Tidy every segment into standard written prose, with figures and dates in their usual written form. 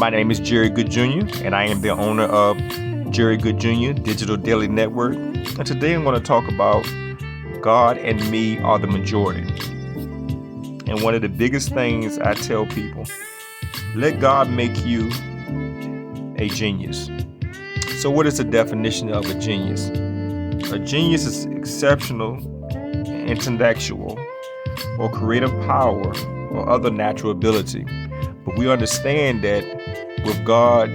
My name is Jerry Goode Jr., and I am the owner of Jerry Goode Jr. Digital Daily Network. And today I'm going to talk about God and me are the majority. And one of the biggest things I tell people, let God make you a genius. So what is the definition of a genius? A genius is exceptional, intellectual, or creative power or other natural ability. But we understand that with God,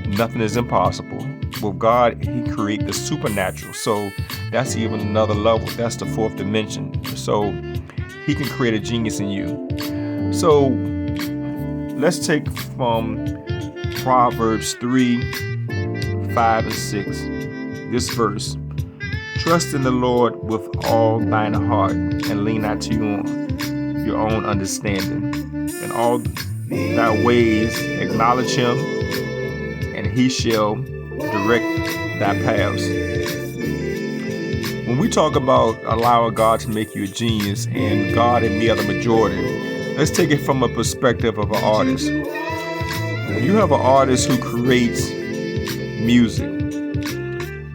nothing is impossible. With God, He creates the supernatural. So that's even another level. That's the fourth dimension. So He can create a genius in you. So let's take from Proverbs 3, 5, and 6. This verse. Trust in the Lord with all thine heart, and lean not to your own understanding. In all thy ways acknowledge Him, and He shall direct thy paths. When we talk about allowing God to make you a genius and God and me are the majority, let's take it from a perspective of an artist. When you have an artist who creates music,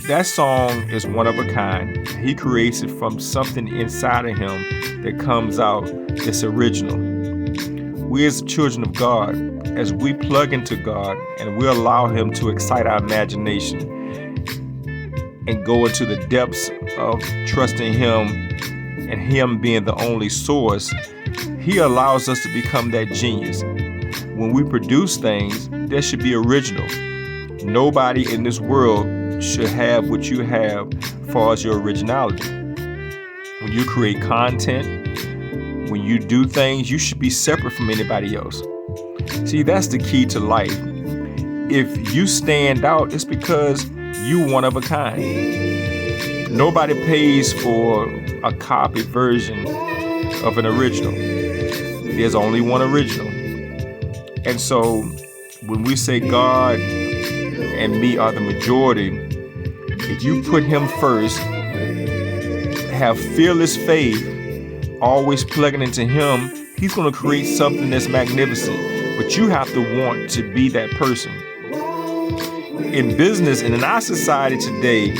that song is one of a kind. He creates it from something inside of him that comes out that's original. We as the children of God, as we plug into God and we allow Him to excite our imagination and go into the depths of trusting Him and Him being the only source, He allows us to become that genius. When we produce things, that should be original. Nobody in this world should have what you have as far as your originality. When you create content, when you do things, you should be separate from anybody else. See, that's the key to life. If you stand out, it's because you one of a kind. Nobody pays for a copy version of an original. There's only one original. And so when we say God and me are the majority, if you put Him first, have fearless faith, always plugging into Him, He's going to create something that's magnificent. But you have to want to be that person. In business and in our society today,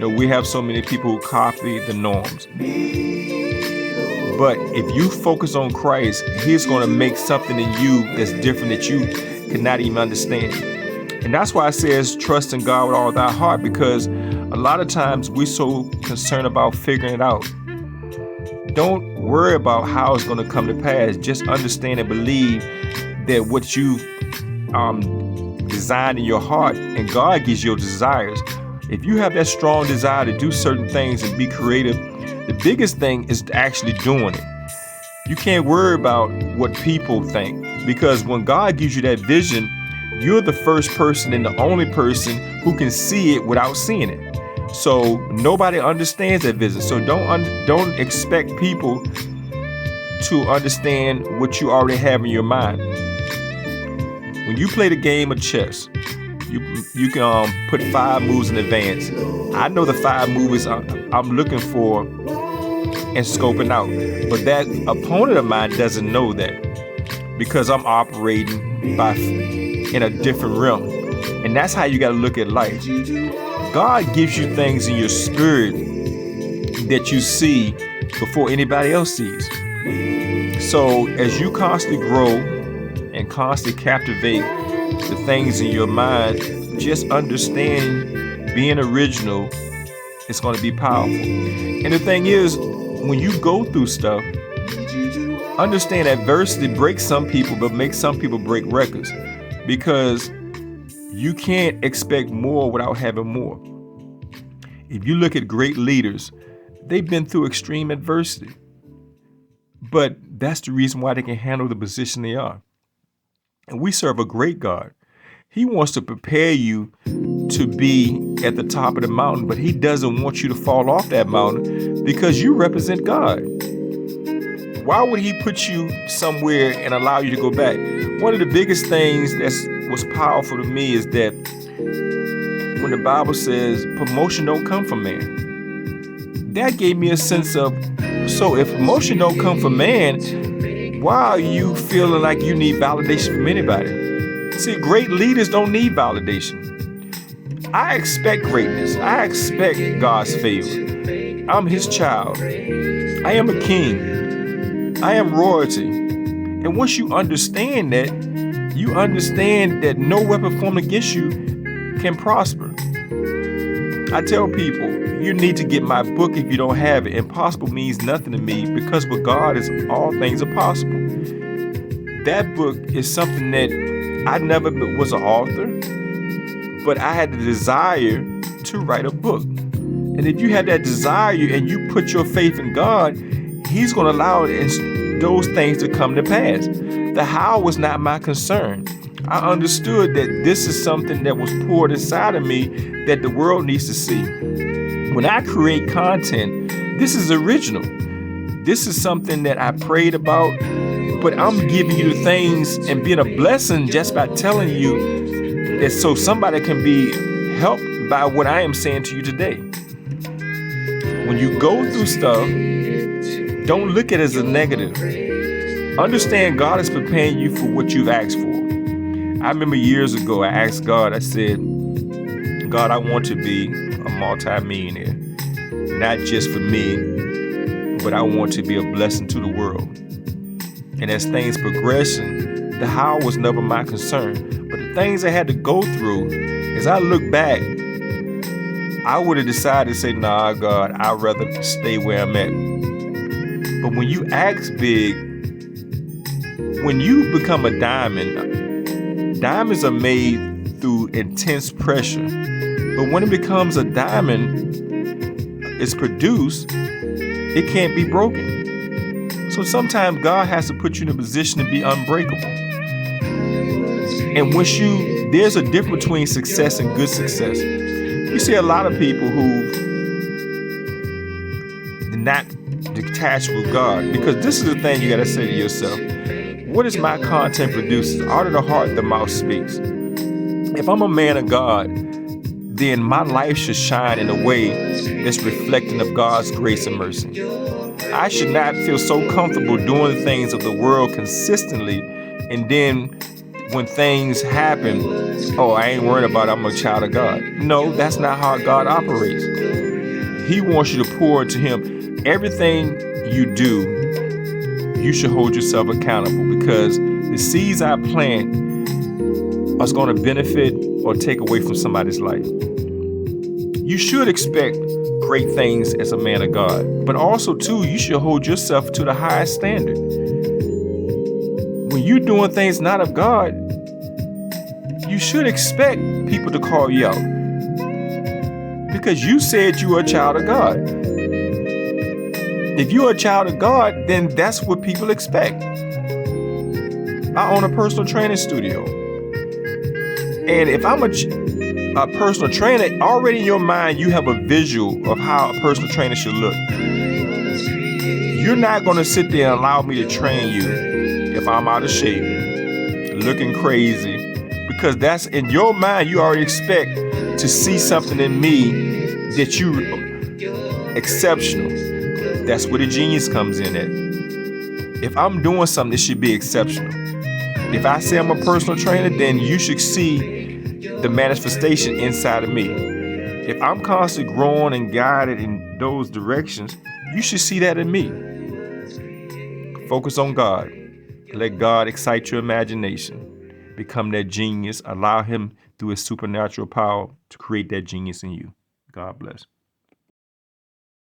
we have so many people who copy the norms. But if you focus on Christ, He's going to make something in you that's different that you cannot even understand. And that's why it says trust in God with all thy heart, because a lot of times we're so concerned about figuring it out. Don't worry about how it's going to come to pass. Just understand and believe that what you've designed in your heart, and God gives you your desires. If you have that strong desire to do certain things and be creative, the biggest thing is actually doing it. You can't worry about what people think, because when God gives you that vision, you're the first person and the only person who can see it without seeing it. So nobody understands that vision. So don't expect people to understand what you already have in your mind. When you play the game of chess, you can put 5 moves in advance. I know the 5 moves I'm looking for and scoping out, but that opponent of mine doesn't know that, because I'm operating in a different realm. And that's how you got to look at life. God gives you things in your spirit that you see before anybody else sees. So as you constantly grow and constantly captivate the things in your mind, just understand being original is going to be powerful. And the thing is, when you go through stuff, understand adversity breaks some people, but makes some people break records, because you can't expect more without having more. If you look at great leaders, they've been through extreme adversity. But that's the reason why they can handle the position they are. And we serve a great God. He wants to prepare you to be at the top of the mountain, but He doesn't want you to fall off that mountain, because you represent God. Why would He put you somewhere and allow you to go back? One of the biggest things that was powerful to me is that when the Bible says promotion don't come from man, that gave me a sense of, so if promotion don't come from man, why are you feeling like you need validation from anybody? See, great leaders don't need validation. I expect greatness. I expect God's favor. I'm his child. I am a king. I am royalty. And once you understand that, you understand that no weapon formed against you can prosper. I tell people, you need to get my book if you don't have it. Impossible means nothing to me because with God is all things are possible. That book is something that I never was an author, but I had the desire to write a book. And if you have that desire and you put your faith in God, he's going to allow those things to come to pass. The how was not my concern. I understood that this is something that was poured inside of me that the world needs to see. When I create content, this is original. This is something that I prayed about, but I'm giving you the things and being a blessing just by telling you that so somebody can be helped by what I am saying to you today. When you go through stuff, don't look at it as a negative. Understand God is preparing you for what you've asked for. I remember years ago, I asked God, I said, God, I want to be a multi-millionaire, not just for me, but I want to be a blessing to the world. And as things progress, the how was never my concern. But the things I had to go through, as I look back, I would have decided to say, nah, God, I'd rather stay where I'm at. But when you ask big, when you become a diamond, diamonds are made through intense pressure. But when it becomes a diamond, it's produced, it can't be broken. So sometimes God has to put you in a position to be unbreakable. And there's a difference between success and good success. You see a lot of people who are not detached with God, because this is the thing you got to say to yourself. What is my content produces? Out of the heart, the mouth speaks. If I'm a man of God, then my life should shine in a way that's reflecting of God's grace and mercy. I should not feel so comfortable doing things of the world consistently, and then when things happen, oh, I ain't worried about it, I'm a child of God. No, that's not how God operates. He wants you to pour into him. Everything you do, you should hold yourself accountable, because the seeds I plant are going to benefit or take away from somebody's life. You should expect great things as a man of God, but also too, you should hold yourself to the highest standard. When you're doing things not of God, you should expect people to call you out, because you said you were a child of God. If you're a child of God, then that's what people expect. I own a personal training studio. And if I'm a personal trainer, already in your mind, you have a visual of how a personal trainer should look. You're not going to sit there and allow me to train you if I'm out of shape, looking crazy, because that's in your mind. You already expect to see something in me that you exceptional. That's where the genius comes in at. If I'm doing something, it should be exceptional. If I say I'm a personal trainer, then you should see the manifestation inside of me. If I'm constantly growing and guided in those directions, you should see that in me. Focus on God. Let God excite your imagination. Become that genius. Allow him through his supernatural power to create that genius in you. God bless.